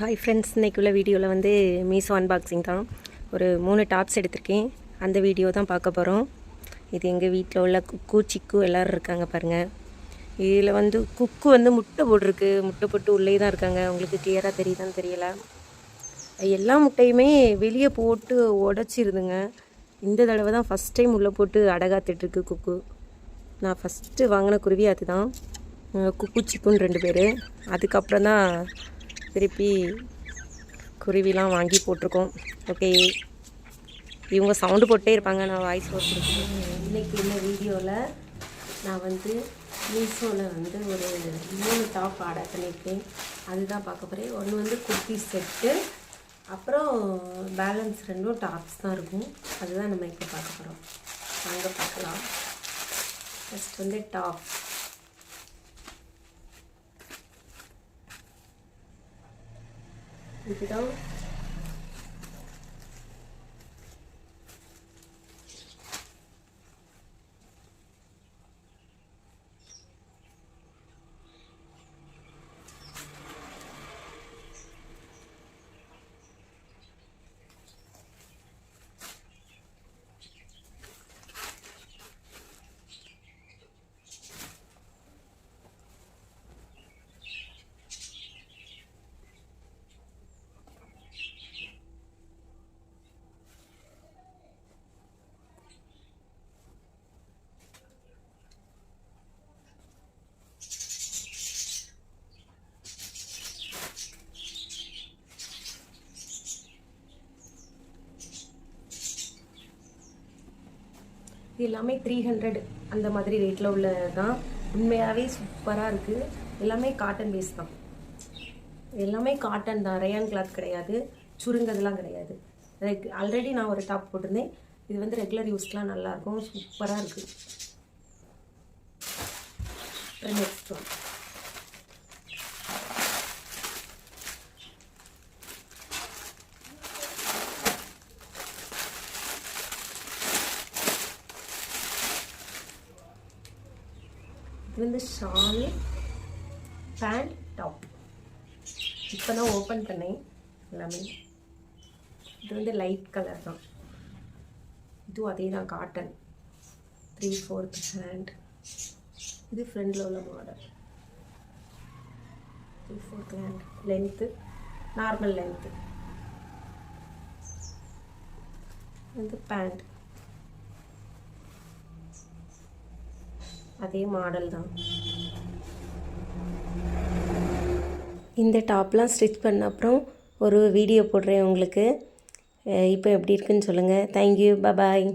Hi friends, இன்றைக்குள்ள வீடியோவில் வந்து மீஷோ அன்பாக்சிங் தான். ஒரு 3 டாப்ஸ் எடுத்திருக்கேன். அந்த வீடியோ தான் பார்க்க போகிறோம். இது எங்கள் வீட்டில் உள்ள குக்கு சிக்கு எல்லோரும் இருக்காங்க பாருங்கள். இதில் வந்து குக்கு வந்து முட்டை போட்டிருக்கு. முட்டை போட்டு உள்ளே தான் இருக்காங்க. உங்களுக்கு கிளியராக தெரியுதான்னு தெரியலை. எல்லா முட்டையுமே வெளியே போட்டு உடச்சிருதுங்க. இந்த தடவை தான் ஃபஸ்ட் டைம் உள்ளே போட்டு அடகாத்துட்ருக்கு குக்கு. நான் ஃபஸ்ட்டு வாங்கின குருவி அதுதான். குக்கு சிக்குன்னு 2 பேர். அதுக்கப்புறம் தான் திருப்பி குருவிலாம் வாங்கி போட்டிருக்கோம். ஓகே, இவங்க சவுண்டு போட்டே இருப்பாங்க, நான் வாய்ஸ் ஓவர் கொடுக்குறேன். இன்றைக்கி இந்த வீடியோவில் நான் வந்து மீஷோவில் வந்து ஒரு 3 டாப் ஆர்டர் பண்ணியிருக்கேன். அதுதான் பார்க்க போகிறேன். ஒன்று வந்து குர்த்தி செட்டு, அப்புறம் பேலன்ஸ் 2 டாப்ஸ் தான் இருக்கும். அதுதான் நம்ம இப்போ பார்க்க போகிறோம். வாங்க பார்க்கலாம். ஃபஸ்ட் வந்து டாப். இதுதான் இது எல்லாமே 300 அந்த மாதிரி ரேட்டில் உள்ளது தான். உண்மையாகவே சூப்பராக இருக்குது. எல்லாமே காட்டன் பேஸ் தான். எல்லாமே காட்டன் தான், ரயான் கிளாத் கிடையாது, சுருங்கதெல்லாம் கிடையாது. ஆல்ரெடி நான் ஒரு டாப் போட்டிருந்தேன். இது வந்து ரெகுலர் யூஸ்க்கெலாம் நல்லாயிருக்கும், சூப்பராக இருக்குது. Next one. இது வந்து ஷால், பேண்ட், டாப். இப்போ தான் ஓப்பன் பண்ணேன் எல்லாமே. இது வந்து லைட் கலர் தான். இதுவும் அதே தான், காட்டன். 3/4 ஹேண்ட். இது ஃப்ரண்டில் உள்ள model. 3/4 hand. Length normal length. வந்து பேண்ட் அதே மாடல் தான். இந்த டாப்லாம் ஸ்டிச் பண்ண அப்புறம் ஒரு வீடியோ போடுறேன் உங்களுக்கு. இப்போ எப்படி இருக்குன்னு சொல்லுங்கள். தேங்க்யூ, பாய்.